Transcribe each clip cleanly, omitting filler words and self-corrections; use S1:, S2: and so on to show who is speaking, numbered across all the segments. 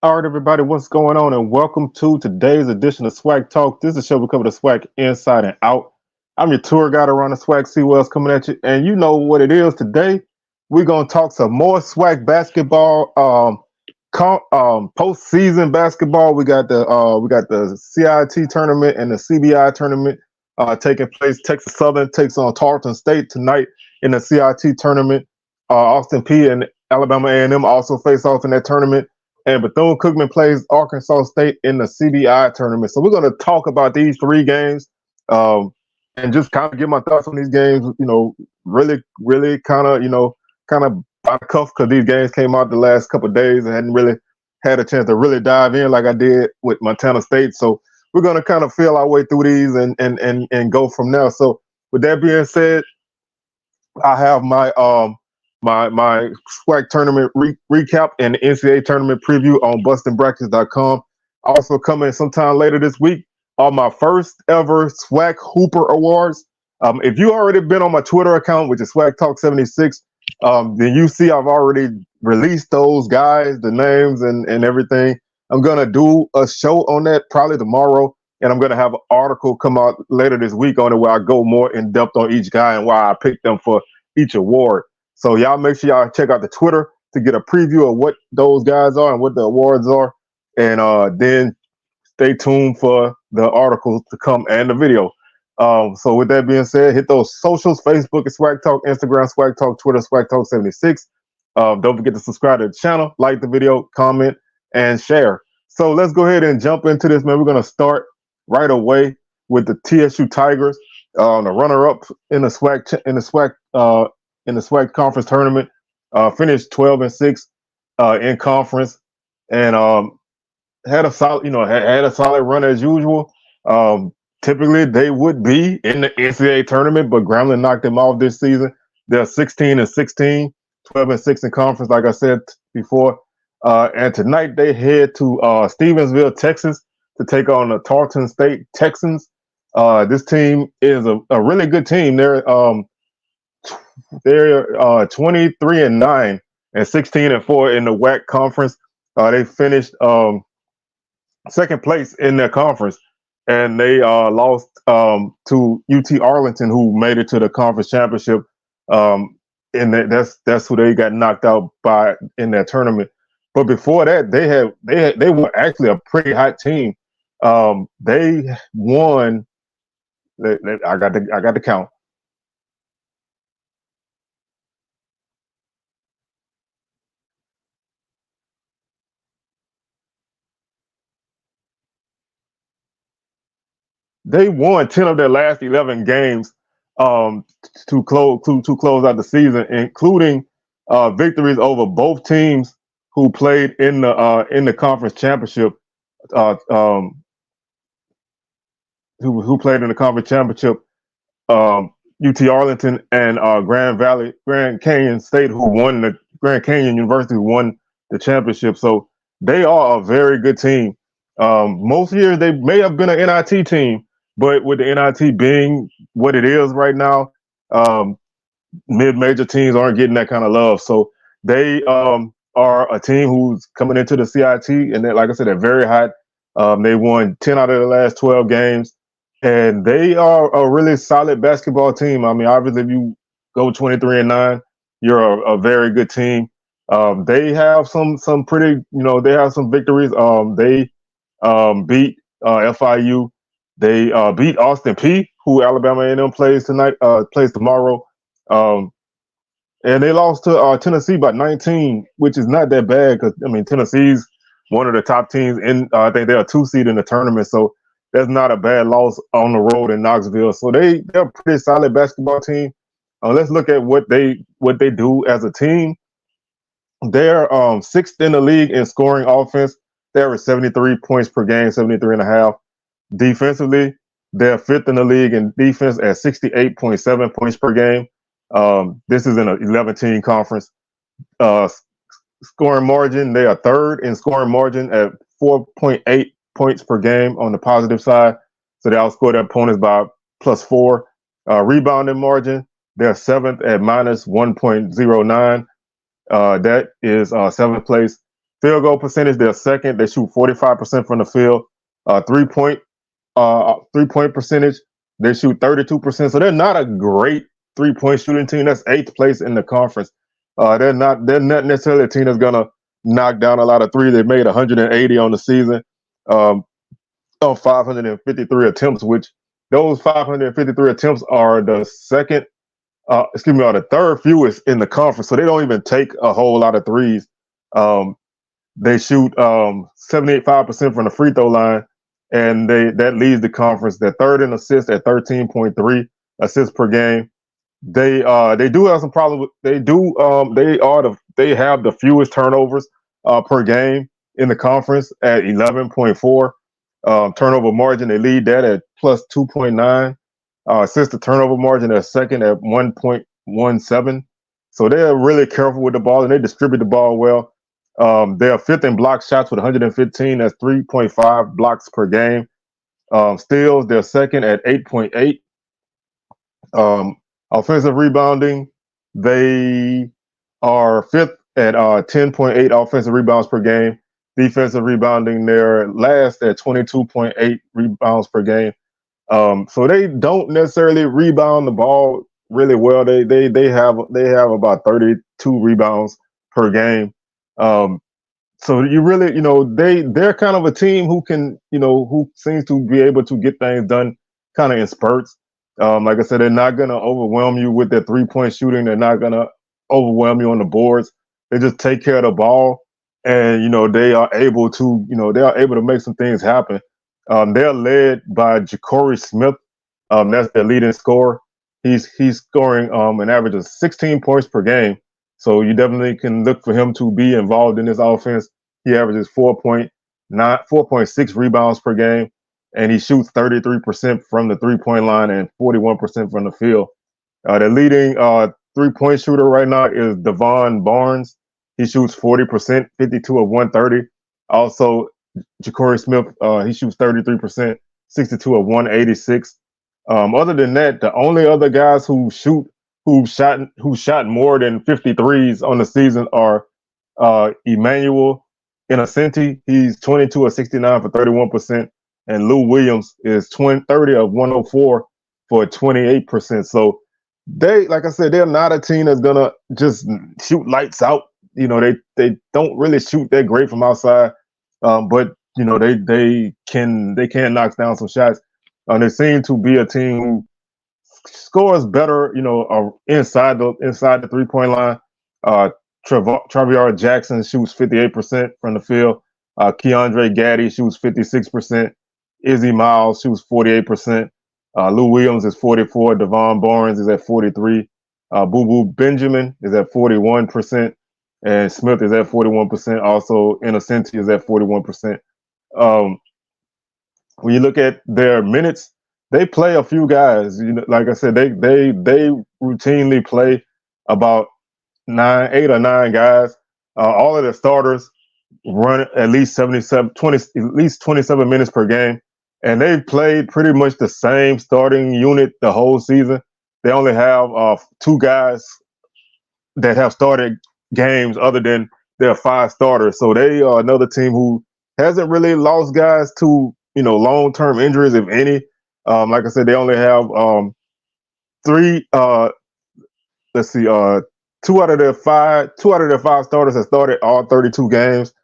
S1: All right, everybody, what's going on? And welcome to today's edition of SWAC Talk. This is a show we cover the SWAC inside and out. I'm your tour guide around the SWAC. See what's coming at you. And you know what it is today. We're going to talk some more SWAC basketball, postseason basketball. We got the CIT tournament and the CBI tournament taking place. Texas Southern takes on Tarleton State tonight in the CIT tournament. Austin P and Alabama A&M also face off in that tournament, and Bethune-Cookman plays Arkansas State in the CBI tournament. So we're going to talk about these three games and just kind of give my thoughts on these games. Really kind of by the cuff because these games came out the last couple of days. I hadn't really had a chance to really dive in like I did with Montana State. So we're going to kind of feel our way through these and go from there. So with that being said, I have my SWAC tournament recap and NCAA tournament preview on bustingbrackets.com. Also coming sometime later this week are my first ever SWAC Hooper Awards. If you already been on my Twitter account, which is SWAC Talk 76, then you see I've already released those guys, the names and everything. I'm gonna do a show on that probably tomorrow, and I'm gonna have an article come out later this week on it where I go more in depth on each guy and why I picked them for each award. So y'all make sure y'all check out the Twitter to get a preview of what those guys are and what the awards are. And then stay tuned for the articles to come and the video. So with that being said, hit those socials: Facebook is SWAC Talk, Instagram SWAC Talk, Twitter SWAC Talk 76. Don't forget to subscribe to the channel, like the video, comment, and share. So let's go ahead and jump into this, man. We're going to start right away with the TSU Tigers, the runner-up in the SWAC conference tournament, finished 12-6 in conference, and had a solid run as usual. Typically, they would be in the NCAA tournament, but Grambling knocked them off this season. They're 16-16, 12-6 in conference, like I said before. And tonight they head to Stevensville, Texas, to take on the Tarleton State Texans. This team is a really good team. They're 23-9 and 16-4 in the WAC conference. They finished second place in their conference, and they lost to UT Arlington, who made it to the conference championship. And that's who they got knocked out by in that tournament. But before that, they were actually a pretty hot team. They won. I got the count. They won 10 of their last 11 games to close out the season, including victories over both teams who played in the conference championship. Who played in the conference championship? UT Arlington and Grand Canyon State, Grand Canyon University, who won the championship. So they are a very good team. Most years they may have been an NIT team, but with the NIT being what it is right now, mid-major teams aren't getting that kind of love. So they are a team who's coming into the CIT, and like I said, they're very hot. They won 10 out of the last 12 games, and they are a really solid basketball team. I mean, obviously, if you go 23-9, you're a very good team. They have some pretty, they have some victories. They beat FIU. They beat Austin P, who Alabama A&M plays tomorrow. And they lost to Tennessee by 19, which is not that bad because, I mean, Tennessee's one of the top teams I think they're a 2 seed in the tournament. So that's not a bad loss on the road in Knoxville. So they're a pretty solid basketball team. Let's look at what they do as a team. They're 6th in the league in scoring offense. They average 73 points per game, 73.5. Defensively, they're 5th in the league in defense at 68.7 points per game. This is in an 11-team conference. Scoring margin, they are 3rd in scoring margin at 4.8 points per game on the positive side. So they outscore their opponents by +4. Rebounding margin, they're 7th at -1.09. That is 7th place. Field goal percentage, they're second. They shoot 45% from the field. Three point percentage, they shoot 32%. So they're not a great 3-point shooting team. That's eighth place in the conference. They're not necessarily a team that's gonna knock down a lot of threes. They made 180 on the season, um, on 553 attempts, which those 553 attempts are the are the third fewest in the conference. So they don't even take a whole lot of threes. Um, they shoot 75% from the free throw line, and that leads the conference. They're third in assists at 13.3 assists per game. They do have some problems. They have the fewest turnovers per game in the conference at 11.4 turnover margin. They lead that at plus 2.9. Assist to turnover margin, they're second at 1.17. So they're really careful with the ball and they distribute the ball well. They're fifth in block shots with 115. That's 3.5 blocks per game. Steals, they're second at 8.8. Offensive rebounding, they are fifth at 10.8 offensive rebounds per game. Defensive rebounding, they're last at 22.8 rebounds per game. So they don't necessarily rebound the ball really well. They have about 32 rebounds per game. So you really, they're kind of a team who can, who seems to be able to get things done kind of in spurts. Like I said, they're not going to overwhelm you with their 3-point shooting. They're not going to overwhelm you on the boards. They just take care of the ball, and they are able to make some things happen. They're led by Ja'Cory Smith. That's their leading scorer. He's scoring an average of 16 points per game. So you definitely can look for him to be involved in this offense. He averages 4.6 rebounds per game, and he shoots 33% from the 3-point line and 41% from the field. The leading 3-point shooter right now is Devon Barnes. He shoots 40%, 52 of 130. Also, Ja'Cory Smith, he shoots 33%, 62 of 186. Other than that, the only other guys who shot more than 53s on the season are Emmanuel Innocenti. He's 22 of 69 for 31%, and Lou Williams is 30 of 104 for 28%. So like I said, they're not a team that's gonna just shoot lights out. They don't really shoot that great from outside, but they can knock down some shots. They seem to be a team who scores better, inside the 3-point line. Traviar Jackson shoots 58% from the field. Keandre Gaddy shoots 56%. Izzy Miles shoots 48%. Lou Williams is 44. Devon Barnes is at 43. Boo Boo Benjamin is at 41%. And Smith is at 41%. Also, Innocenti is at 41%. When you look at their minutes, they play a few guys. Like I said, they routinely play about 8 or 9 guys. All of their starters run at least 27 minutes per game, and they've played pretty much the same starting unit the whole season. They only have 2 guys that have started games other than their 5 starters. So they are another team who hasn't really lost guys to long-term injuries, if any. Like I said, they only have 3. Let's see. 2 out of their 5 starters have started all 32 games.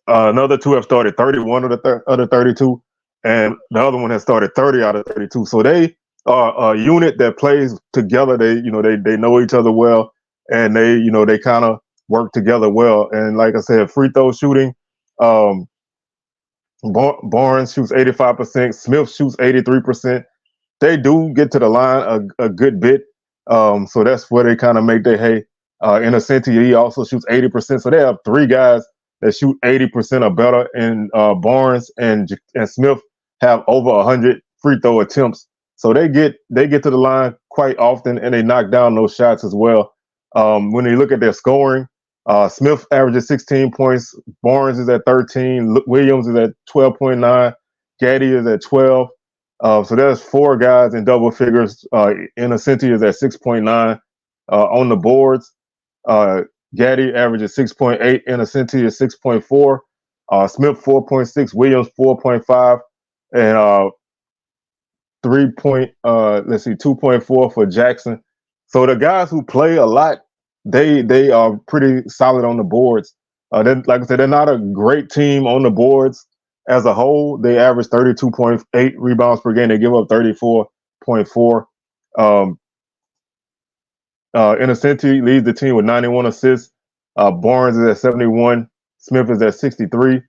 S1: Another 2 have started 31 of the other 32, and the other one has started 30 out of 32. So they are a unit that plays together. They know each other well, and they kind of work together well. And like I said, free throw shooting. Barnes shoots 85%. Smith shoots 83%. They do get to the line a good bit. So that's where they kind of make their hay. Innocenti, he also shoots 80%. So they have 3 guys that shoot 80% or better. And Barnes and Smith have over 100 free throw attempts. So they get to the line quite often, and they knock down those shots as well. When you look at their scoring, Smith averages 16 points. Barnes is at 13. Williams is at 12.9. Gaddy is at 12. So there's 4 guys in double figures. Innocenti is at 6.9 on the boards. Gaddy averages 6.8. Innocenti is 6.4. Smith 4.6. Williams 4.5. And 2.4 for Jackson. So the guys who play a lot, they are pretty solid on the boards. Like I said, they're not a great team on the boards as a whole. They average 32.8 rebounds per game. They give up 34.4. Innocenti leads the team with 91 assists. Barnes is at 71. Smith is at 63.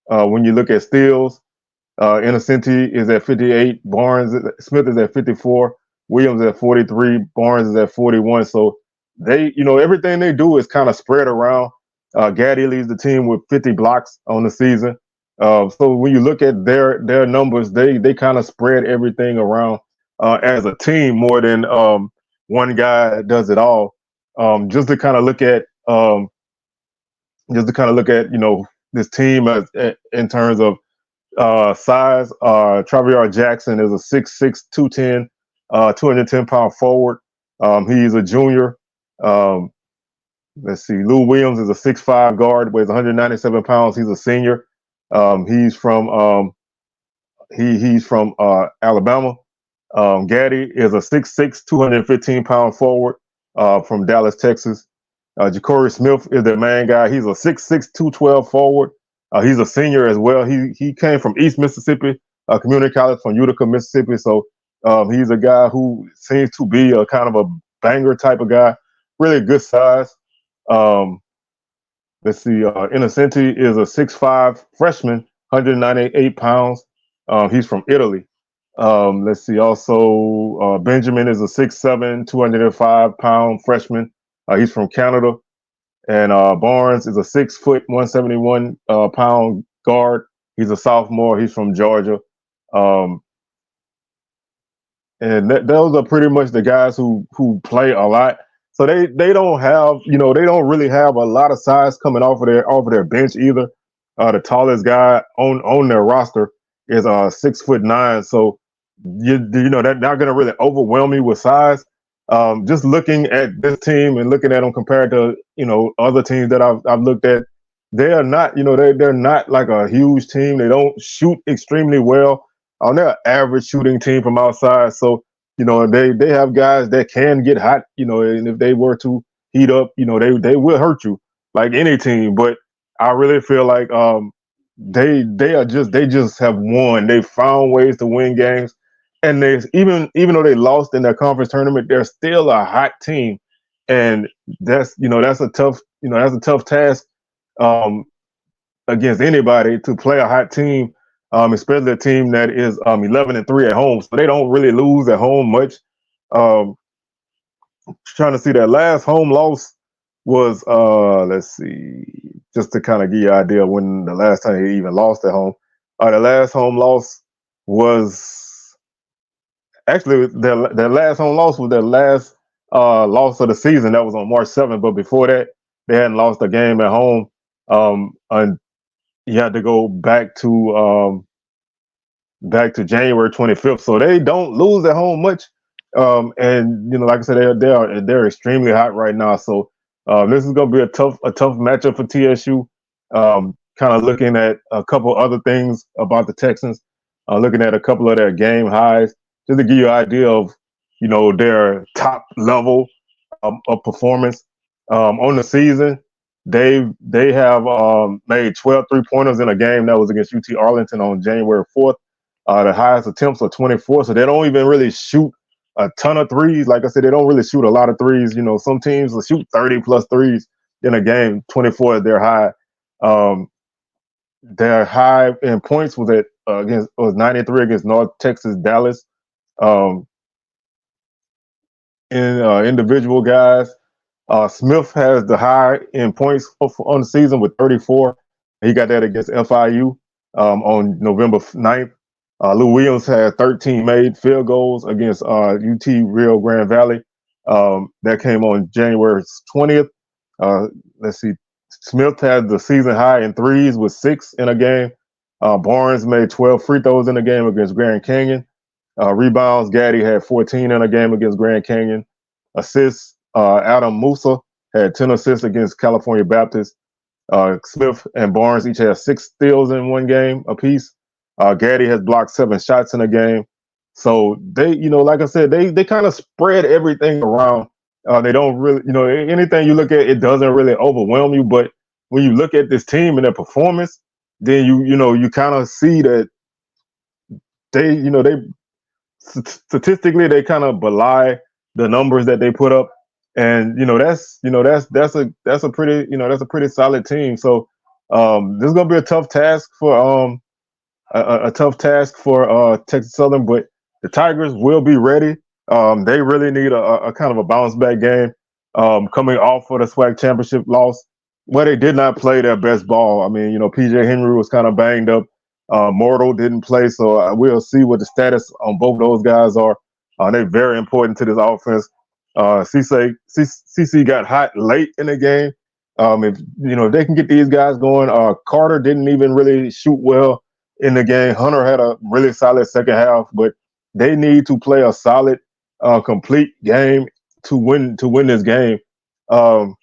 S1: When you look at steals, Innocenti is at 58. Smith is at 54. Williams at 43. Barnes is at 41. So everything they do is kind of spread around. Gaddy leads the team with 50 blocks on the season. So when you look at their numbers, they kind of spread everything around as a team more than one guy does it all. Just to kind of look at this team in terms of size. Traviar Jackson is a 6'6", 210, 210-pound forward. He's a junior. Let's see. Lou Williams is a 6'5" guard, weighs 197 pounds. He's a senior. He's from Alabama. Gaddy is a 6'6", 215-pound forward from Dallas, Texas. Ja'Cory Smith is the main guy. He's a 6'6", 212 forward. He's a senior as well. He came from East Mississippi Community College from Utica, Mississippi. So he's a guy who seems to be a kind of a banger type of guy. Really good size. Let's see. Innocenti is a 6'5" freshman, 198 pounds. He's from Italy. Let's see. Also, Benjamin is a 6'7", 205-pound freshman. He's from Canada. And Barnes is a 6 foot, 171-pound guard. He's a sophomore. He's from Georgia. And those are pretty much the guys who play a lot. So they don't have, they don't really have a lot of size coming off of their bench either. The tallest guy on their roster is 6'9". So they're not going to really overwhelm me with size. Just looking at this team and looking at them compared to other teams that I've looked at, they are not they're not like a huge team. They don't shoot extremely well. They're an average shooting team from outside. So they have guys that can get hot. And if they were to heat up, they will hurt you like any team. But I really feel like they just have won. They found ways to win games. And they even though they lost in their conference tournament, they're still a hot team, and that's a tough task against anybody to play a hot team, especially a team that is 11-3 at home. So they don't really lose at home much. Trying to see, their last home loss was let's see, just to kind of give you an idea of when the last time they even lost at home. The last home loss was. Actually, their last home loss was their last loss of the season. That was on March 7th. But before that, they hadn't lost a game at home. And you had to go back to January 25th. So they don't lose at home much. And like I said, they're extremely hot right now. So this is going to be a tough matchup for TSU. Kind of looking at a couple other things about the Texans. Looking at a couple of their game highs. Just to give you an idea of, their top level of performance on the season, they have made 12 3-pointers in a game that was against UT Arlington on January 4th. The highest attempts are 24, so they don't even really shoot a ton of threes. Like I said, they don't really shoot a lot of threes. Some teams will shoot 30 plus threes in a game. 24 is their high. Their high in points was 93 against North Texas Dallas. Individual guys, Smith has the high in points on the season with 34. He got that against FIU on November 9th. Lou Williams had 13 made field goals against UT Rio Grande Valley. That came on January 20th. Let's see. Smith had the season high in threes with 6 in a game. Barnes made 12 free throws in a game against Grand Canyon. Rebounds, Gaddy had 14 in a game against Grand Canyon. Assists, Adam Musa had 10 assists against California Baptist. Smith and Barnes each have 6 steals in one game apiece. Gaddy has blocked 7 shots in a game. So they, like I said, they kind of spread everything around. They don't really, anything you look at, it doesn't really overwhelm you. But when you look at this team and their performance, then you kind of see that they statistically they kind of belie the numbers that they put up, and that's a pretty solid team. So this is gonna be a tough task for a tough task for Texas Southern, but the Tigers will be ready. They really need a kind of a bounce back game coming off of the SWAC championship loss, where they did not play their best ball. I mean, PJ Henry was kind of banged up. Mortal didn't play, so we'll see what the status on both those guys are. They're very important to this offense. CC got hot late in the game. If they can get these guys going, Carter didn't even really shoot well in the game. Hunter had a really solid second half, but they need to play a solid, complete game to win this game. You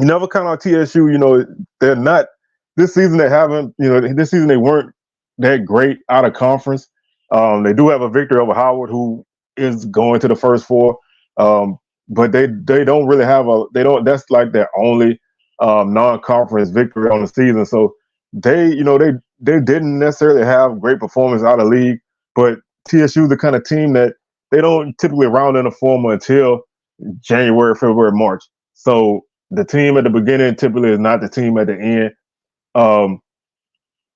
S1: never count on TSU. They're not this season. They haven't. This season they weren't that great out of conference. They do have a victory over Howard, who is going to the first four. But they don't really have That's like their only non-conference victory on the season. So they didn't necessarily have great performance out of league. But TSU is the kind of team that they don't typically round in a former until January, February, March. So the team at the beginning typically is not the team at the end.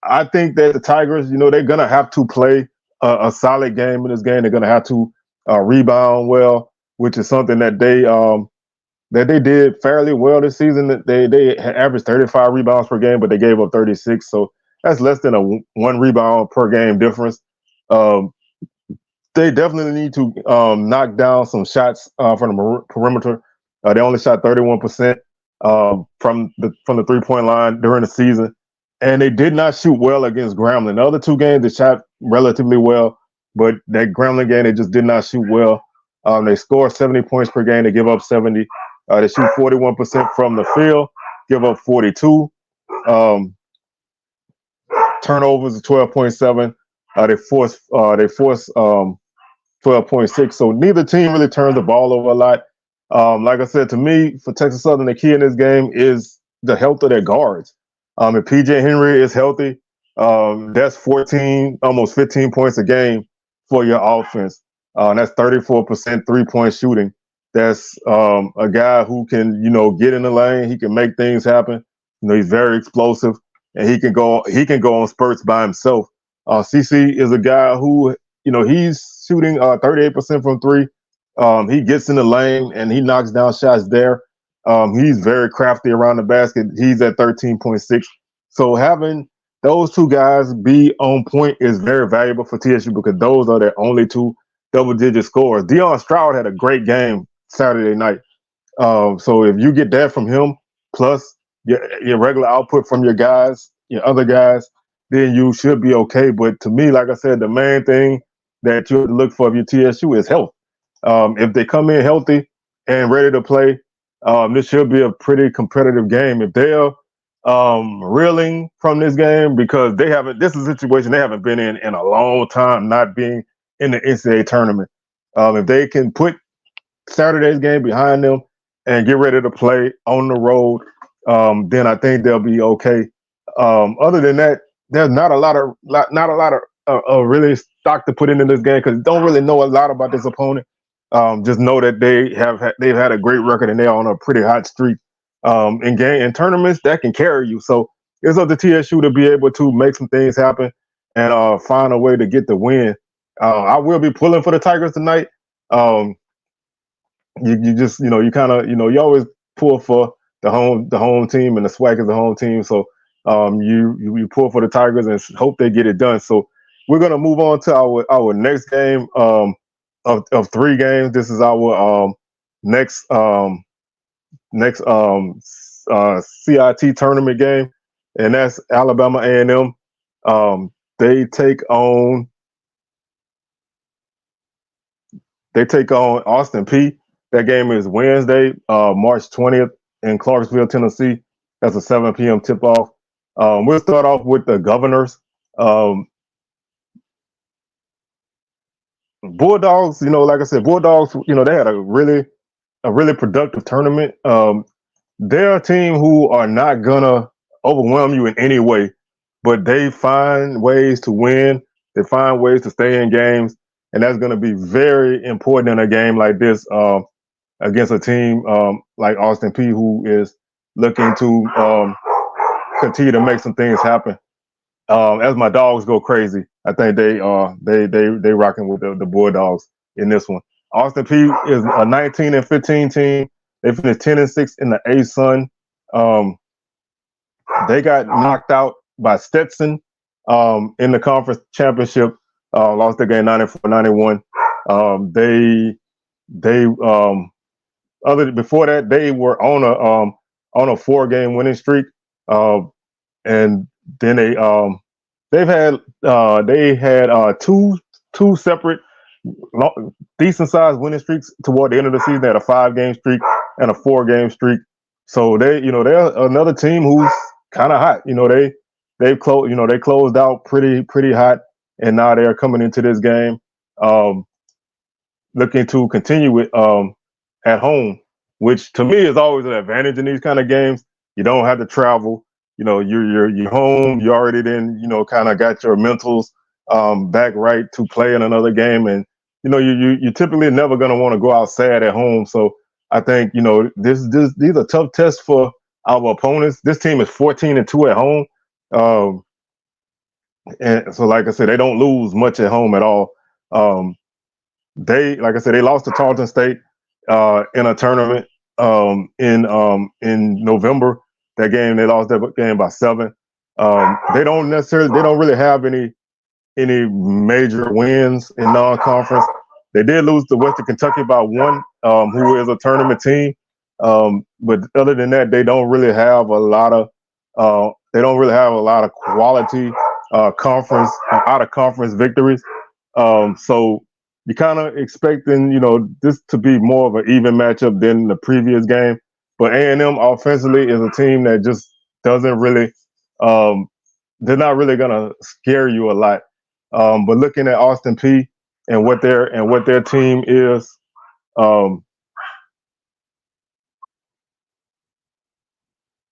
S1: I think that the Tigers, they're gonna have to play a solid game in this game. They're gonna have to rebound well, which is something that they did fairly well this season. They averaged 35 rebounds per game, but they gave up 36. So that's less than a one rebound per game difference. They definitely need to knock down some shots from the perimeter. They only shot 31% from the 3-point line during the season, and they did not shoot well against Grambling. The other two games they shot relatively well, but that Grambling game they just did not shoot well. They score 70 points per game. They give up 70. They shoot 41% from the field, give up 42. Turnovers are 12.7. They force 12.6. So neither team really turns the ball over a lot. Like I said, to me, for Texas Southern, the key in this game is the health of their guards. If PJ Henry is healthy, that's 14, almost 15 points a game for your offense. That's 34% 3-point shooting. That's a guy who can, get in the lane. He can make things happen. He's very explosive, and he can go on spurts by himself. CC is a guy who, he's shooting 38% from three. He gets in the lane and he knocks down shots there. He's very crafty around the basket. He's at 13.6. So having those two guys be on point is very valuable for TSU because those are their only two double-digit scorers. Deion Stroud had a great game Saturday night. So if you get that from him, plus your regular output from your guys, your other guys, then you should be okay. But to me, like I said, the main thing that you look for if you're TSU is health. If they come in healthy and ready to play, this should be a pretty competitive game. If they're reeling from this game because this is a situation they haven't been in a long time, not being in the NCAA tournament. If they can put Saturday's game behind them and get ready to play on the road, then I think they'll be okay. Other than that, there's not a lot of really stock to put into this game because don't really know a lot about this opponent. Just know that they've had a great record and they're on a pretty hot streak in tournaments that can carry you. So it's up to TSU to be able to make some things happen and find a way to get the win. I will be pulling for the Tigers tonight. You just you kind of you always pull for the home team, and the SWAC is the home team. So you pull for the Tigers and hope they get it done. So we're gonna move on to our next game of 3 games. This is our next CIT tournament game, and that's Alabama A&M. They take on Austin Peay. That game is Wednesday, March 20th in Clarksville, Tennessee. That's a 7 p.m. tip-off. We'll start off with the Governors. Bulldogs, like I said, Bulldogs, they had a really productive tournament. They're a team who are not gonna overwhelm you in any way, but they find ways to win. They find ways to stay in games, and that's going to be very important in a game like this against a team like Austin Peay, who is looking to continue to make some things happen. As my dogs go crazy, I think they rocking with the Bulldogs in this one. Austin Peay is a 19-15 team. They finished 10-6 in the A-Sun. They got knocked out by Stetson in the conference championship. Lost the game 94-91. Before that, they were on a 4-game winning streak, and then they had two separate decent sized winning streaks toward the end of the season. They had a 5-game streak and a 4-game streak. So they're another team who's kind of hot. They closed out pretty hot, and now they're coming into this game looking to continue it at home, which to me is always an advantage in these kind of games. You don't have to travel. You're home. You already kind of got your mentals back right to play in another game, and you're typically never going to want to go out sad at home. So I think these are tough tests for our opponents. This team is 14-2 at home, and so like I said, they don't lose much at home at all. They lost to Tarleton State in a tournament in November. That game, they lost that game by 7. They don't really have any major wins in non-conference. They did lose to Western Kentucky by 1, who is a tournament team. But other than that, they don't really have a lot of quality conference out of conference victories. So you're kind of expecting this to be more of an even matchup than the previous game. But A&M offensively is a team that just doesn't really they're not really gonna scare you a lot. But looking at Austin Peay and what their team is, all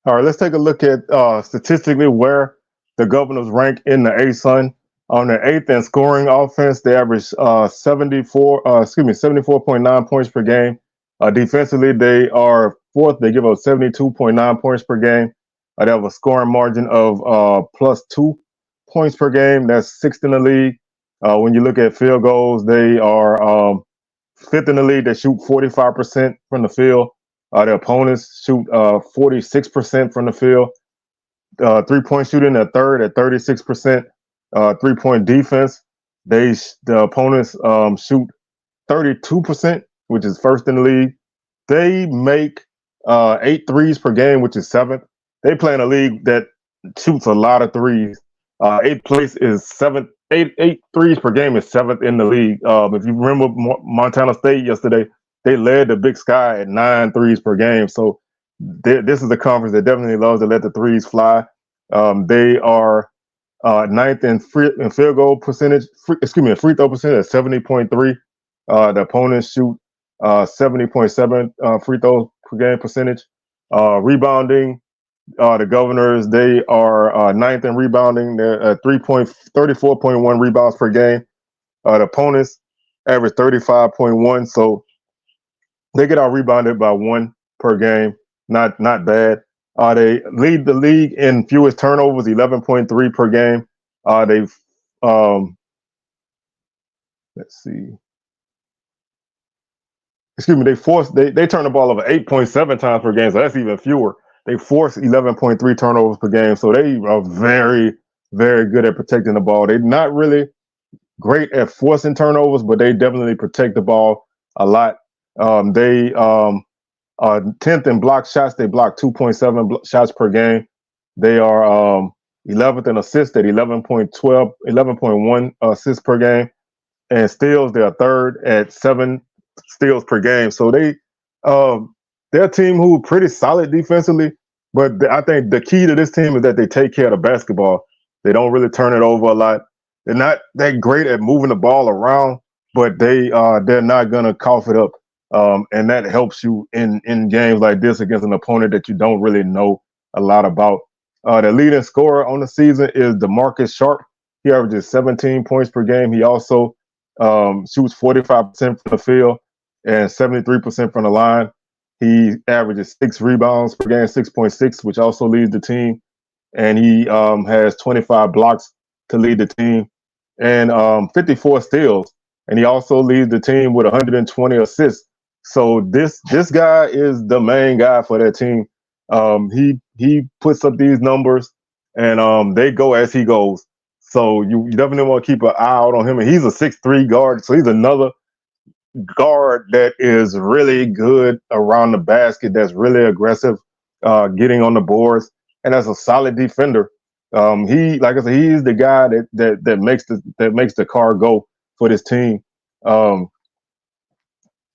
S1: right, let's take a look at statistically where the Governors rank in the A-Sun. On the 8th in scoring offense, they average 74.9 points per game. Defensively, they are 4th. They give up 72.9 points per game. They have a scoring margin of +2 points per game. That's 6th in the league. When you look at field goals, they are 5th in the league. They shoot 45% from the field. Their opponents shoot 46% from the field. 3-point shooting, they're 3rd at 36%. 3-point defense, the opponents shoot 32%, which is 1st in the league. They make 8 threes per game, which is 7th. They play in a league that shoots a lot of threes. 8th place is 7th. 8 threes per game is 7th in the league. If you remember Montana State yesterday, they led the Big Sky at 9 threes per game. So this is a conference that definitely loves to let the threes fly. They are 9th in field goal percentage, free throw percentage at 70.3. The opponents shoot 70.7 free throws per game percentage. Rebounding, the Governors, they are 9th in rebounding. They're at 34.1 rebounds per game. The opponents average 35.1, so they get out rebounded by 1 per game. Not bad. They lead the league in fewest turnovers, 11.3 per game. They've let's see. They turn the ball over 8.7 times per game, so that's even fewer. They force 11.3 turnovers per game, so they are very, very good at protecting the ball. They're not really great at forcing turnovers, but they definitely protect the ball a lot. They 10th in block shots. They block 2.7 shots per game. They are 11th in assists at 11.1 assists per game. And steals, they are 3rd at 7 steals per game. So they Um, they're a team who pretty solid defensively, but I think the key to this team is that they take care of the basketball. They don't really turn it over a lot. They're not that great at moving the ball around, but they're not gonna cough it up. And that helps you in games like this against an opponent that you don't really know a lot about. The leading scorer on the season is DeMarcus Sharp. He averages 17 points per game. He also shoots 45% from the field and 73% from the line. He averages 6 rebounds per game, 6.6, which also leads the team. And he has 25 blocks to lead the team and 54 steals. And he also leads the team with 120 assists. So this guy is the main guy for that team. He puts up these numbers, and they go as he goes. So you definitely want to keep an eye out on him. And he's a 6'3" guard, so he's another guard that is really good around the basket, that's really aggressive, getting on the boards, and as a solid defender. He, like I said, he's the guy that makes the car go for this team. Um,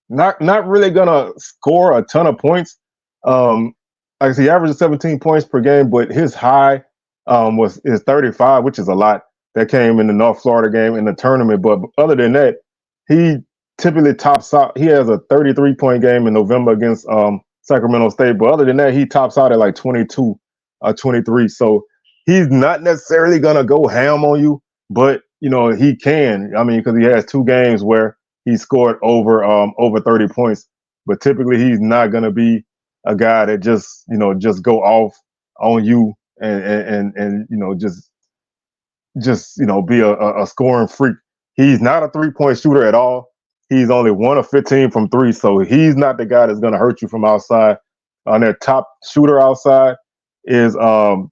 S1: not really gonna score a ton of points. Like I said, he averages 17 points per game, but his high is 35, which is a lot. That came in the North Florida game in the tournament. But other than that, he typically tops out. He has a 33-point game in November against Sacramento State. But other than that, he tops out at like 22, 23. So he's not necessarily gonna go ham on you, but he can. I mean, because he has 2 games where he scored over 30 points. But typically, he's not gonna be a guy that just go off on you and just be a scoring freak. He's not a 3-point shooter at all. He's only 1 of 15 from 3, so he's not the guy that's going to hurt you from outside. On their top shooter outside is Jamonte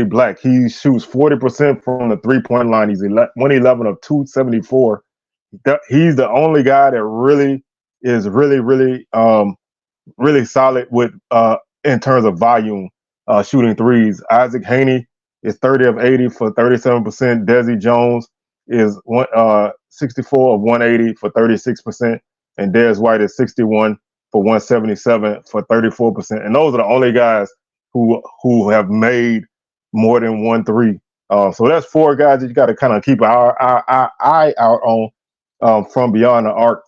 S1: Black. He shoots 40% from the 3-point line. He's 111 of 274. He's the only guy that really is really solid with in terms of volume, shooting threes. Isaac Haney is 30 of 80 for 37%. Desi Jones is 64 of 180 for 36%, and Dez White is 61 for 177 for 34%. And those are the only guys who have made more than 1 3. So that's 4 guys that you got to kind of keep an eye out on from beyond the arc.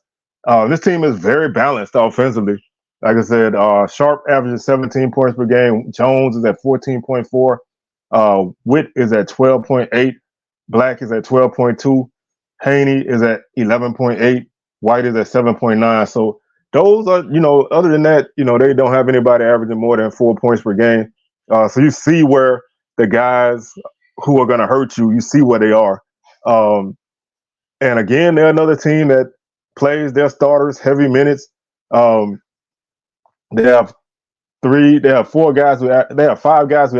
S1: This team is very balanced offensively. Like I said, Sharp averages 17 points per game. Jones is at 14.4. Witt is at 12.8. Black is at 12.2. Haney is at 11.8. White is at 7.9. So those are, other than that, they don't have anybody averaging more than 4 points per game. So you see where the guys who are going to hurt you, you see where they are. And again, they're another team that plays their starters heavy minutes. They have 5 guys who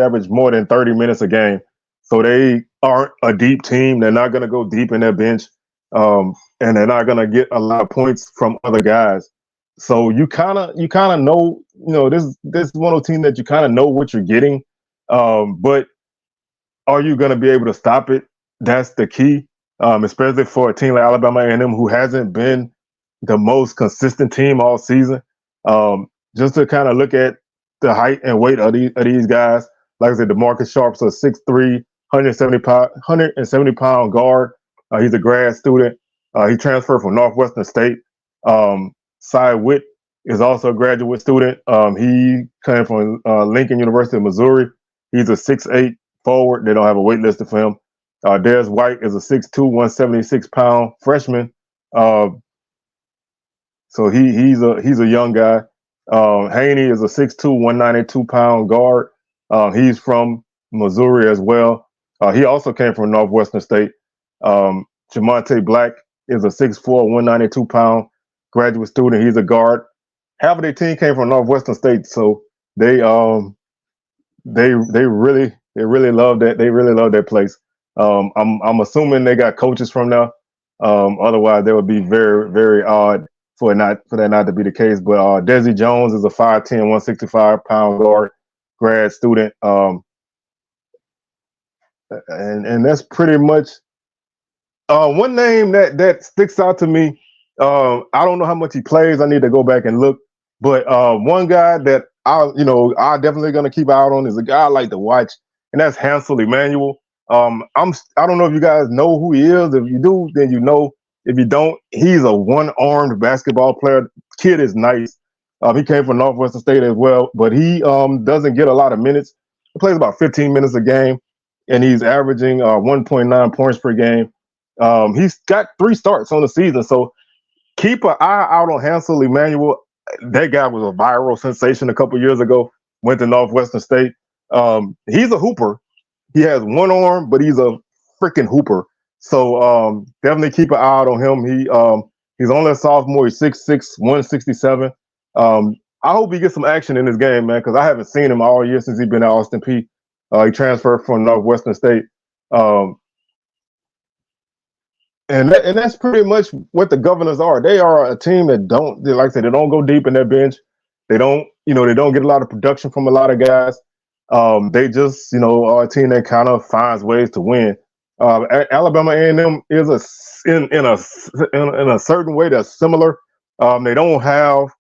S1: average more than 30 minutes a game. So they aren't a deep team. They're not going to go deep in their bench, and they're not going to get a lot of points from other guys. So you kind of know, this is one of the teams that you kind of know what you're getting, but are you going to be able to stop it? That's the key, especially for a team like Alabama A&M, who hasn't been the most consistent team all season. Just to kind of look at the height and weight of these guys. Like I said, DeMarcus Sharp's a 6'3", 170-pound guard. He's a grad student. He transferred from Northwestern State. Cy Witt is also a graduate student. He came from Lincoln University of Missouri. He's a 6'8" forward. They don't have a wait listed for him. Dez White is a 6'2", 176-pound freshman. So he's a young guy. Haney is a 6'2", 192-pound guard. He's from Missouri as well. He also came from Northwestern State. Jamonte Black is a 6'4", 192-pound graduate student. He's a guard. Half of their team came from Northwestern State, so they really love that. They really love that place. I'm assuming they got coaches from there. Otherwise, that would be very, very odd for that not to be the case. But Desi Jones is a 5'10", 165-pound guard, grad student. And that's pretty much one name that sticks out to me I don't know how much he plays. I need to go back and look. But one guy that I definitely gonna keep out on is a guy I like to watch, and that's Hansel Emmanuel. I don't know if you guys know who he is. If you do, then you know. If you don't, he's a one-armed basketball player. Kid is nice. He came from Northwestern State as well, but he doesn't get a lot of minutes. He plays about 15 minutes a game, and he's averaging 1.9 points per game. He's got 3 starts on the season, so keep an eye out on Hansel Emmanuel. That guy was a viral sensation a couple years ago. Went to Northwestern State. He's a hooper. He has one arm, but he's a freaking hooper. So definitely keep an eye out on him. He's only a sophomore. He's 6'6", 167. I hope he gets some action in this game, man, because I haven't seen him all year since he's been at Austin Peay. He transferred from Northwestern State. And that's pretty much what the Governors are. They are a team that don't, like I said, they don't go deep in their bench. They don't get a lot of production from a lot of guys. They just, are a team that kind of finds ways to win. Alabama A&M is in a certain way that's similar. They don't have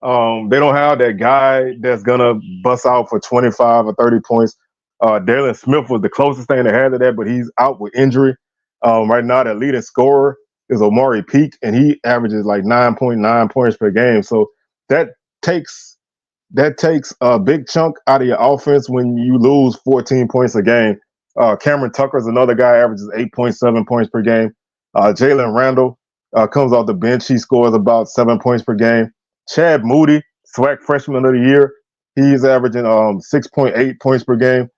S1: that guy that's gonna bust out for 25 or 30 points. Dalen Smith was the closest thing they had to that, but he's out with injury. Right now, the leading scorer is Omari Peak, and he averages like 9.9 points per game. So that takes a big chunk out of your offense when you lose 14 points a game. Cameron Tucker's another guy, averages 8.7 points per game. Jalen Randall comes off the bench. He scores about 7 points per game. Chad Moody, SWAC Freshman of the Year, he's averaging 6.8 points per game.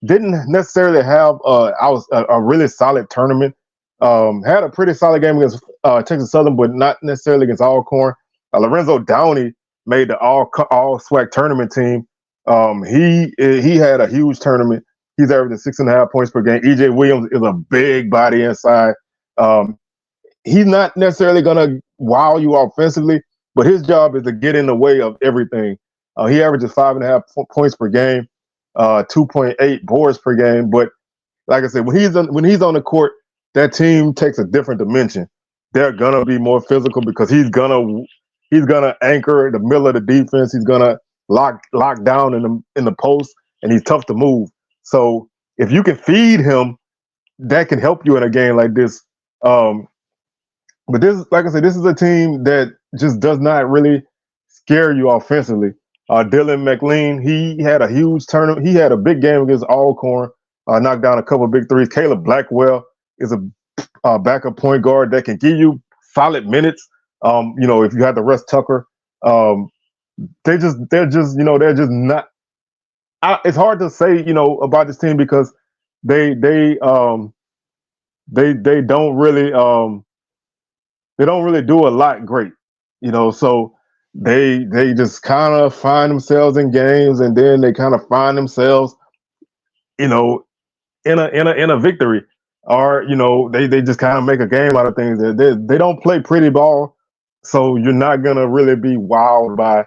S1: Didn't necessarily have a really solid tournament. Had a pretty solid game against Texas Southern, but not necessarily against Alcorn. Lorenzo Downey made the all SWAC tournament team. He had a huge tournament. He's averaging 6.5 points per game. EJ Williams is a big body inside. He's not necessarily gonna wow you offensively, but his job is to get in the way of everything. He averages 5.5 points per game, 2.8 boards per game. But like I said, when he's on the court, that team takes a different dimension. They're gonna be more physical because he's gonna anchor the middle of the defense. He's gonna lock down in the post, and he's tough to move. So if you can feed him, that can help you in a game like this. But this, like I said, this is a team that just does not really scare you offensively. Dylan McLean, he had a huge tournament. He had a big game against Alcorn, knocked down a couple of big threes. Caleb Blackwell is a backup point guard that can give you solid minutes. If you had to rest Tucker, they're just not. It's hard to say, about this team because they don't really do a lot great, so they just kind of find themselves in games, and then they kind of find themselves, in a victory, or they just kind of make a game out of things. They don't play pretty ball, so you're not gonna really be wowed by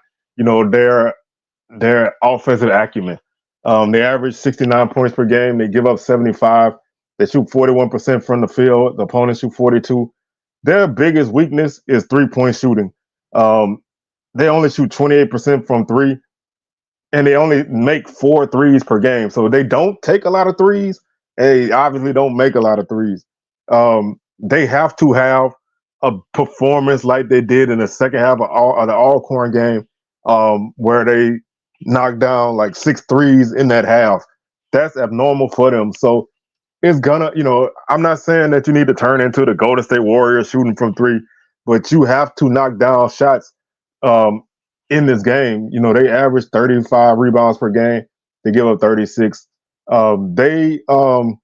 S1: their offensive acumen. They average 69 points per game. They give up 75. They shoot 41% from the field. The opponents shoot 42. Their biggest weakness is 3-point shooting. They only shoot 28% from 3, and they only make 4 threes per game. So they don't take a lot of threes, and they obviously don't make a lot of threes. They have to have a performance like they did in the second half of the Alcorn game, where they knocked down like 6 threes in that half. That's abnormal for them. So it's gonna, I'm not saying that you need to turn into the Golden State Warriors shooting from 3, but you have to knock down shots in this game. They average 35 rebounds per game. They give up 36. They turn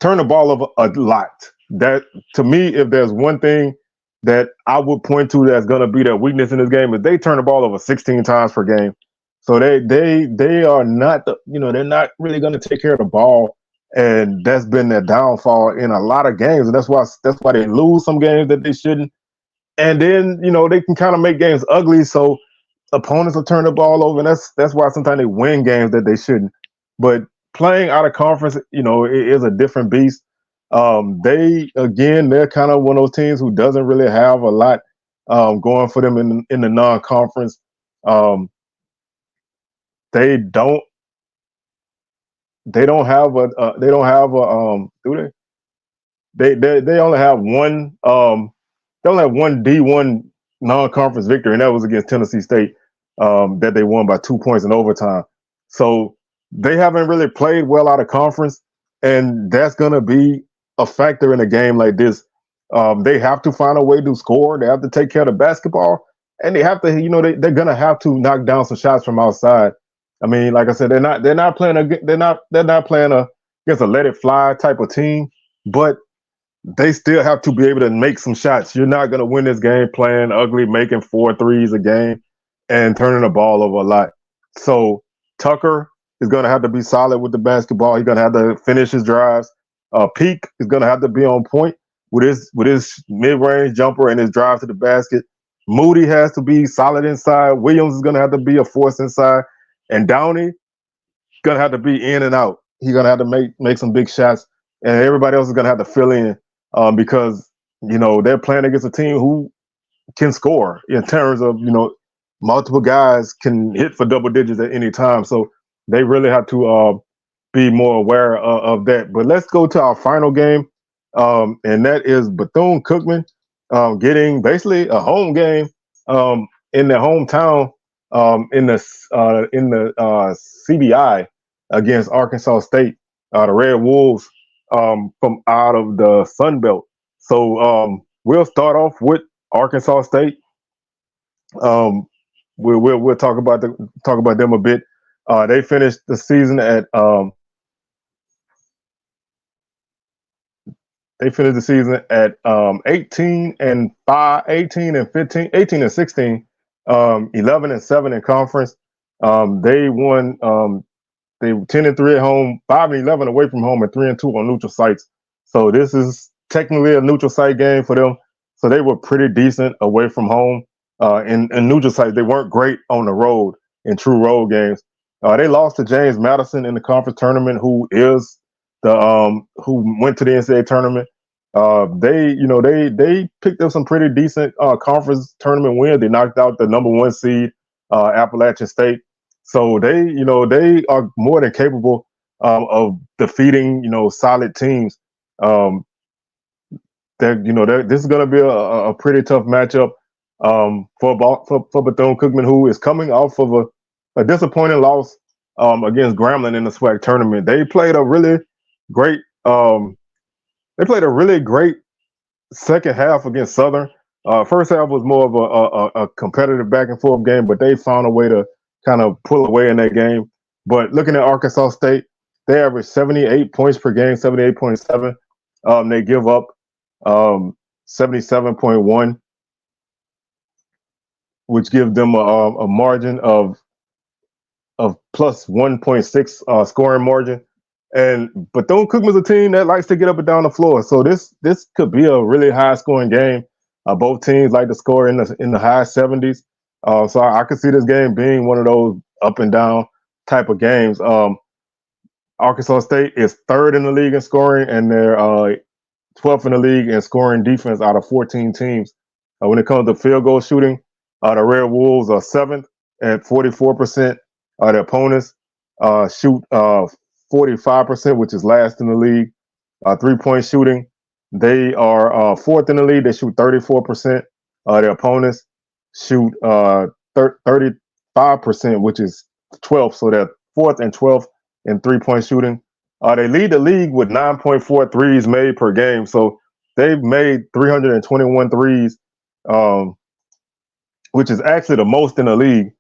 S1: the ball over a lot. That, to me, if there's one thing that I would point to that's going to be their weakness in this game, is they turn the ball over 16 times per game. So they are not, they're not really going to take care of the ball, and that's been their downfall in a lot of games, and that's why they lose some games that they shouldn't. And then they can kind of make games ugly, so opponents will turn the ball over, and that's why sometimes they win games that they shouldn't. But playing out of conference, it is a different beast. They're kind of one of those teams who doesn't really have a lot going for them in the non-conference. Um, they don't they don't have a they don't have a do they only have one they only have one D1 non-conference victory, and that was against Tennessee State, that they won by 2 points in overtime. So they haven't really played well out of conference, and that's going to be a factor in a game like this. They have to find a way to score. They have to take care of the basketball, and they have to, they're going to have to knock down some shots from outside. I mean, like I said, they're not playing against a let it fly type of team, but they still have to be able to make some shots. You're not going to win this game playing ugly, making 4 threes a game and turning the ball over a lot. So Tucker is going to have to be solid with the basketball. He's going to have to finish his drives. Peak is going to have to be on point with his mid-range jumper and his drive to the basket. Moody has to be solid inside. Williams is going to have to be a force inside. And Downey going to have to be in and out. He's going to have to make some big shots. And everybody else is going to have to fill in. Because they're playing against a team who can score in terms of multiple guys can hit for double digits at any time. So they really have to be more aware of that. But let's go to our final game, and that is Bethune-Cookman getting basically a home game in their hometown in the CBI against Arkansas State, the Red Wolves. From out of the Sun Belt. So we'll start off with Arkansas State. We'll talk about them a bit. They finished the season at 18 and 5, 18 and 15, 18 and 16, 11 and 7 in conference. They won. They were 10 and 3 at home, 5 and 11 away from home, and 3 and 2 on neutral sites. So this is technically a neutral site game for them. So they were pretty decent away from home. In neutral sites, they weren't great on the road in true road games. They lost to James Madison in the conference tournament, who went to the NCAA tournament. They picked up some pretty decent conference tournament wins. They knocked out the number 1 seed, Appalachian State. So they are more than capable of defeating solid teams. This is going to be a pretty tough matchup for Bethune-Cookman, who is coming off of a disappointing loss against Grambling in the SWAC tournament. They played a really great second half against Southern. First half was more of a competitive back and forth game, but they found a way to kind of pull away in that game. But looking at Arkansas State, they average 78 points per game, 78.7. They give up 77.1, which gives them a margin of plus 1.6 scoring margin. And Bethune-Cookman is a team that likes to get up and down the floor. So this could be a really high scoring game. Both teams like to score in the high 70s. So I could see this game being one of those up and down type of games. Arkansas State is 3rd in the league in scoring, and they're 12th in the league in scoring defense out of 14 teams. When it comes to field goal shooting, the Red Wolves are 7th at 44%. The opponents shoot 45%, which is last in the league. 3-point shooting, they are 4th in the league. They shoot 34%. Their opponents shoot 35%, which is 12th. So they're 4th and 12th in 3-point shooting. They lead the league with 9.4 threes made per game. So they've made 321 threes, which is actually the most in the league.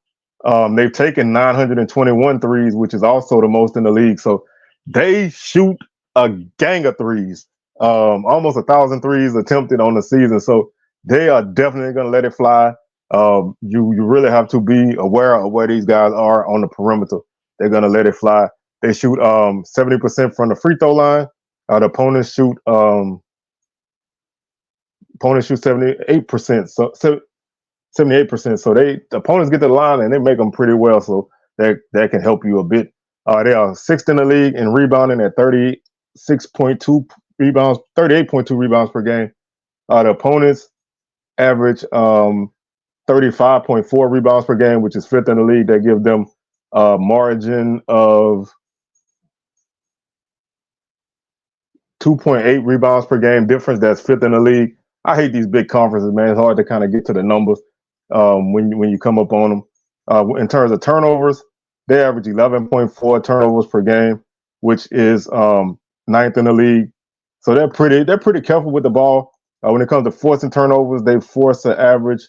S1: They've taken 921 threes, which is also the most in the league. So they shoot a gang of threes, almost 1,000 threes attempted on the season. So they are definitely going to let it fly. You really have to be aware of where these guys are on the perimeter. They're going to let it fly. They shoot 70% from the free throw line. The opponents shoot 78%. So 78%. So the opponents get to the line and they make them pretty well. So that can help you a bit. They are 6th in the league in rebounding at 36.2 rebounds, 38.2 rebounds per game. The opponents average 35.4 rebounds per game, which is fifth in the league. They give them a margin of 2.8 rebounds per game difference. That's fifth in the league. I hate these big conferences, man. It's hard to kind of get to the numbers when you come up on them. In terms of turnovers, they average 11.4 turnovers per game, which is ninth in the league. So they're pretty careful with the ball. When it comes to forcing turnovers, they force an average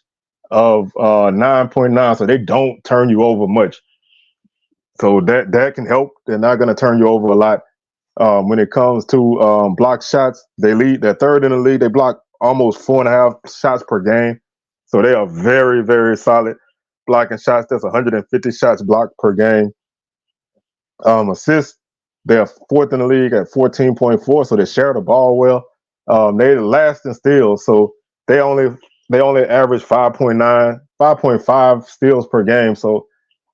S1: of 9.9. So they don't turn you over much. So that can help. They're not going to turn you over a lot. When it comes to block shots, they're third in the league. They block almost 4.5 shots per game. So they are very, very solid blocking shots. That's 150 shots blocked per game. Assists, they're fourth in the league at 14.4. So they share the ball well. They're last in steals. So they only average 5.5 steals per game. So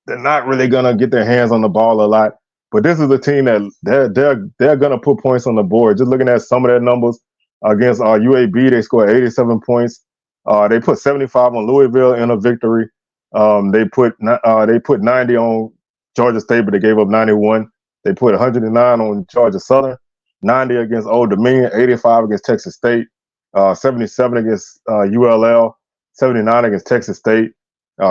S1: they're not really gonna get their hands on the ball a lot. But this is a team that they're gonna put points on the board. Just looking at some of their numbers against UAB, they scored 87 points. They put 75 on Louisville in a victory. They put 90 on Georgia State, but they gave up 91. They put 109 on Georgia Southern, 90 against Old Dominion, 85 against Texas State, 77 against ULL, 79 against Texas State,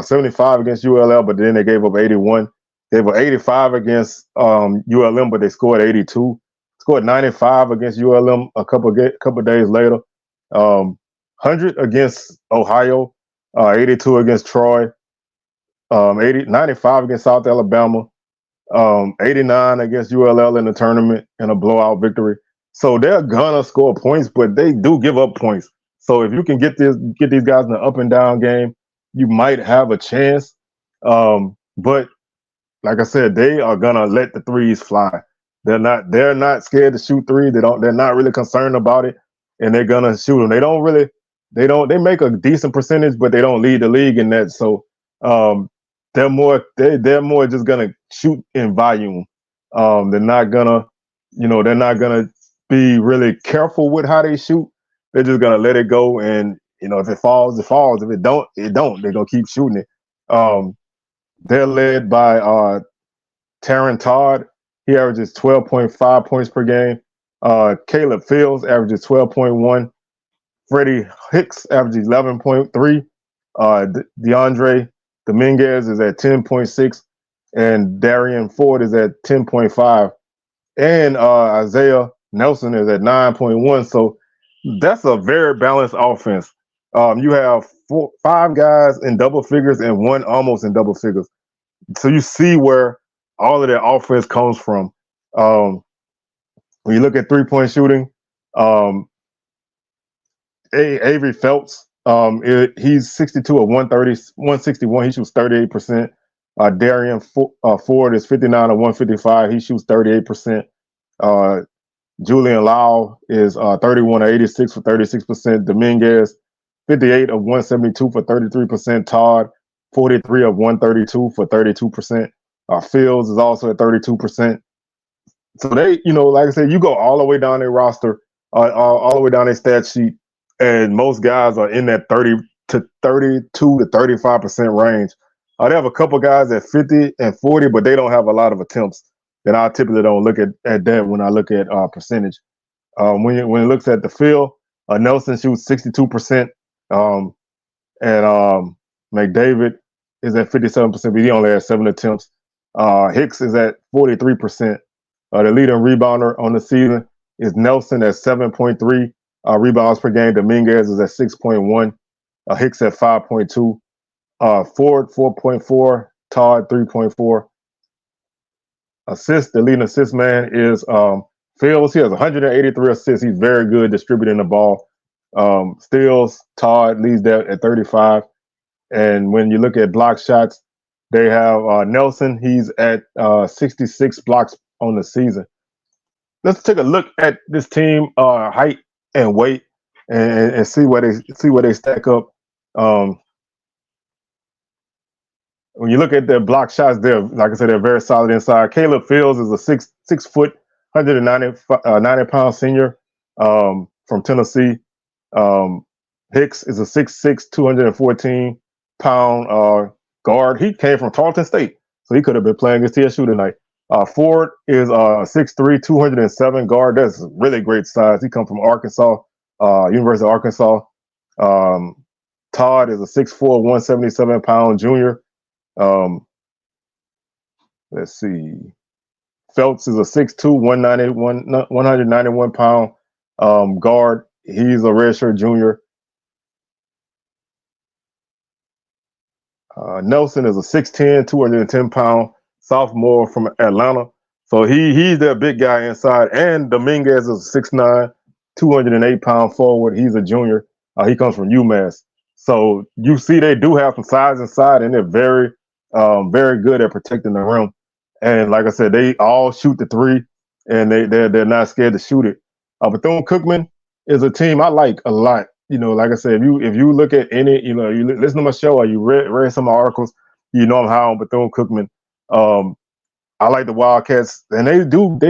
S1: 75 against ULL, but then they gave up 81. They were 85 against ULM, but they scored 82. Scored 95 against ULM a couple days later. 100 against Ohio, 82 against Troy, 95 against South Alabama, 89 against ULL in the tournament in a blowout victory. So they're gonna score points, but they do give up points. So if you can get these guys in an up and down game, you might have a chance. But like I said, they are gonna let the threes fly. They're not scared to shoot threes. They're not really concerned about it, and they're gonna shoot them. They make a decent percentage, but they don't lead the league in that. So they're more just gonna shoot in volume. They're not gonna be really careful with how they shoot. They're just gonna let it go, and if it falls, it falls. If it don't, it don't. They're gonna keep shooting it. They're led by Taron Todd. He averages 12.5 points per game. Caleb Fields averages 12.1. Freddie Hicks averages 11.3. DeAndre Dominguez is at 10.6. And Darian Ford is at 10.5. And Isaiah Nelson is at 9.1. So that's a very balanced offense. You have 5 guys in double figures and one almost in double figures. So you see where all of their offense comes from. When you look at 3-point shooting, Avery Phelps, he's 62 of 161. He shoots 38%. Darian Ford is 59 of 155. He shoots 38%. Julian Lau is 31 of 86 for 36%. Dominguez, 58 of 172 for 33%. Todd, 43 of 132 for 32%. Fields is also at 32%. So they, like I said, you go all the way down their roster, all the way down their stat sheet, and most guys are in that 30 to 32 to 35% range. They have a couple guys at 50 and 40, but they don't have a lot of attempts. And I typically don't look at that when I look at percentage. When it looks at the field, Nelson shoots 62%, and McDavid is at 57%, but he only has 7 attempts. Hicks is at 43%. The leading rebounder on the season is Nelson at 7.3 rebounds per game. Dominguez is at 6.1. Hicks at 5.2. Ford 4.4. Todd 3.4. The leading assist man is Fields. He has 183 assists. He's very good distributing the ball. Steals, Todd leads that at 35. And when you look at block shots, they have Nelson. He's at 66 blocks on the season. Let's take a look at this team height and weight and see where they stack up. When you look at their block shots, like I said, they're very solid inside. Caleb Fields is a 6 foot, 190 pound senior. from Tennessee. Hicks is a 6'6", 214-pound guard. He came from Tarleton State, so he could have been playing against TSU tonight. Ford is 6'3", 207 guard. That's really great size. He comes from Arkansas, University of Arkansas. Todd is a 6'4", 177-pound junior. Let's see. Phelps is a 6'2", 191-pound guard. He's a redshirt junior. Nelson is a 6'10", 210-pound sophomore from Atlanta. So he's that big guy inside. And Dominguez is a 6'9", 208-pound forward. He's a junior. He comes from UMass. So you see they do have some size inside, and they're very, very good at protecting the rim. And like I said, they all shoot the three, and they're not scared to shoot it. Bethune-Cookman is a team I like a lot. You know, like I said, if you look at any, you know, you listen to my show or you read some articles, you know I'm high on Bethune-Cookman. I like the Wildcats, and they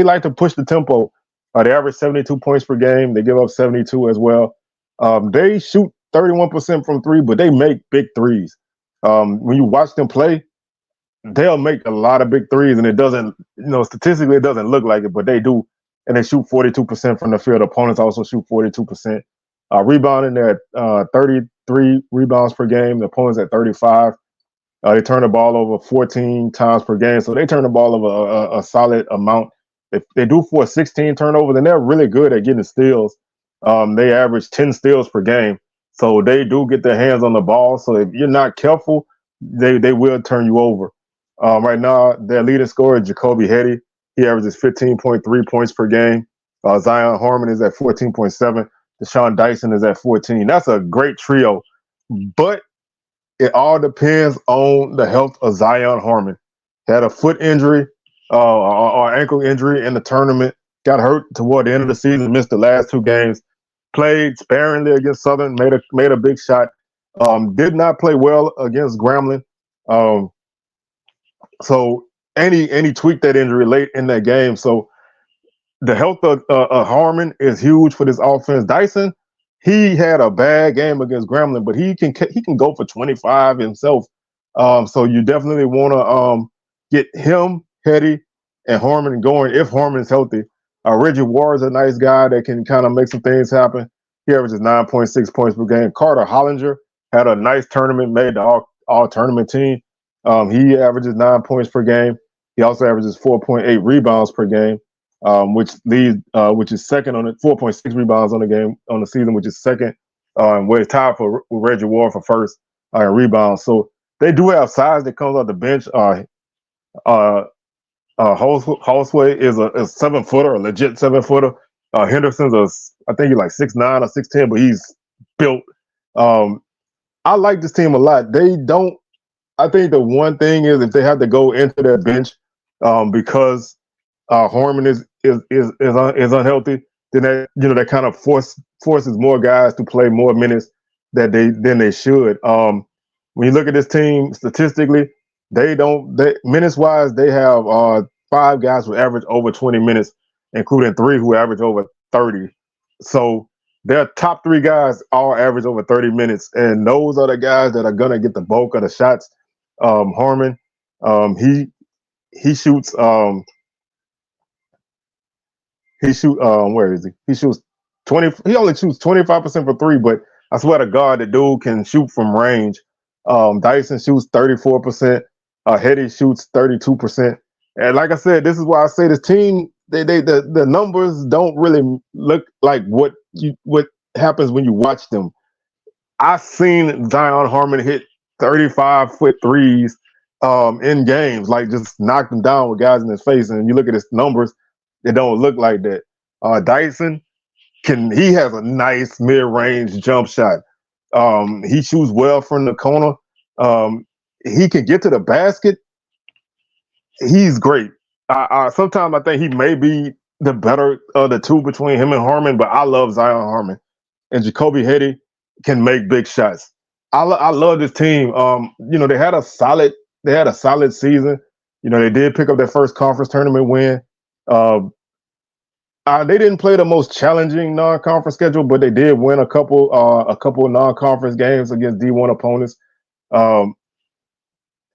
S1: like to push the tempo. They average 72 points per game. They give up 72 as well. They shoot 31% from three, but they make big threes. When you watch them play, they'll make a lot of big threes, and it doesn't, you know, statistically it doesn't look like it, but they do. And they shoot 42% from the field. Opponents also shoot 42%. Rebounding, they're at 33 rebounds per game. The opponents at 35. They turn the ball over 14 times per game, so they turn the ball over a solid amount. If they do for 16 turnovers, then they're really good at getting steals. They average 10 steals per game, so they do get their hands on the ball. So if you're not careful, they will turn you over. Right now, their leading scorer is Jacoby Hetty. He averages 15.3 points per game. Zion Harmon is at 14.7. Deshaun Dyson is at 14. That's a great trio, but it all depends on the health of Zion Harmon. He had a foot injury or ankle injury in the tournament, got hurt toward the end of the season, missed the last two games, played sparingly against Southern, made a big shot, did not play well against Grambling. So and he tweaked that injury late in that game. So the health of Harmon is huge for this offense. Dyson, he had a bad game against Grambling, but he can go for 25 himself. So you definitely want to get him, Hetty, and Harmon going if Harmon is healthy. Reggie Ward is a nice guy that can kind of make some things happen. He averages 9.6 points per game. Carter Hollinger had a nice tournament, made the all tournament team. He averages 9 points per game. He also averages 4.8 rebounds per game. Which is second on it, 4.6 rebounds on the season, which is second. Where it's tied with Reggie Ward for first rebounds. So they do have size that comes off the bench. Holsway is a 7-footer, a legit 7-footer. Henderson's I think he's like 6'9" or 6'10", but he's built. I like this team a lot. I think the one thing is if they have to go into their bench because Harmon is unhealthy, then that kind of forces more guys to play more minutes than they should. When you look at this team statistically, minutes wise they have 5 guys who average over 20 minutes, including 3 who average over 30. So their top 3 guys all average over 30 minutes, and those are the guys that are gonna get the bulk of the shots. Harmon, he shoots. Where is he? He shoots 20. He only shoots 25% for 3, but I swear to God, the dude can shoot from range. Dyson shoots 34%. Hetty shoots 32%. And like I said, this is why I say this team. The numbers don't really look like what happens when you watch them. I've seen Zion Harmon hit 35-foot threes in games, like just knock them down with guys in his face. And you look at his numbers, it don't look like that. Dyson he has a nice mid-range jump shot. He shoots well from the corner. He can get to the basket. He's great. Sometimes I think he may be the better of the two between him and Harmon, but I love Zion Harmon. And Jacoby Hetty can make big shots. I love this team. They had a solid season. They did pick up their first conference tournament win. They didn't play the most challenging non-conference schedule, but they did win a couple of non-conference games against D1 opponents. Um,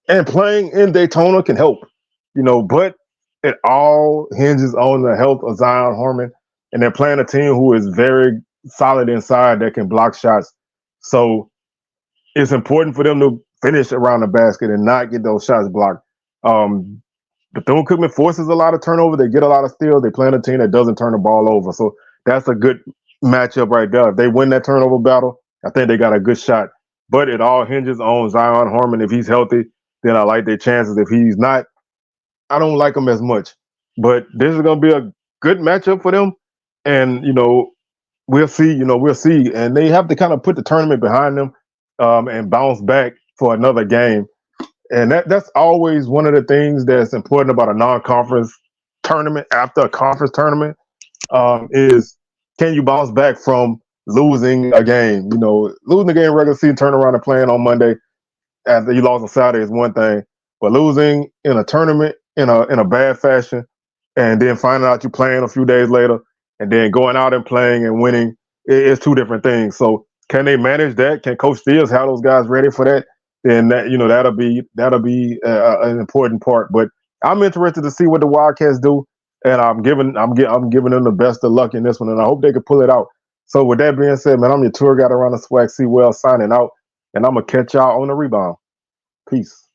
S1: and playing in Daytona can help, but it all hinges on the health of Zion Harmon, and they're playing a team who is very solid inside that can block shots. So it's important for them to finish around the basket and not get those shots blocked. Bethune-Cookman forces a lot of turnover. They get a lot of steals. They play on a team that doesn't turn the ball over. So that's a good matchup right there. If they win that turnover battle, I think they got a good shot. But it all hinges on Zion Harmon. If he's healthy, then I like their chances. If he's not, I don't like him as much. But this is going to be a good matchup for them. And, we'll see. We'll see. And they have to kind of put the tournament behind them and bounce back for another game. And that's always one of the things that's important about a non-conference tournament after a conference tournament is can you bounce back from losing a game? Losing a game regular season, turn around and playing on Monday after you lost on Saturday is one thing, but losing in a tournament in a bad fashion and then finding out you're playing a few days later and then going out and playing and winning is two different things. So can they manage that? Can Coach Steers have those guys ready for that? Then that'll be an important part. But I'm interested to see what the Wildcats do, and I'm giving them the best of luck in this one, and I hope they can pull it out. So with that being said, man, I'm your tour guide around the SWAC. C. Well signing out, and I'm gonna catch y'all on the rebound. Peace.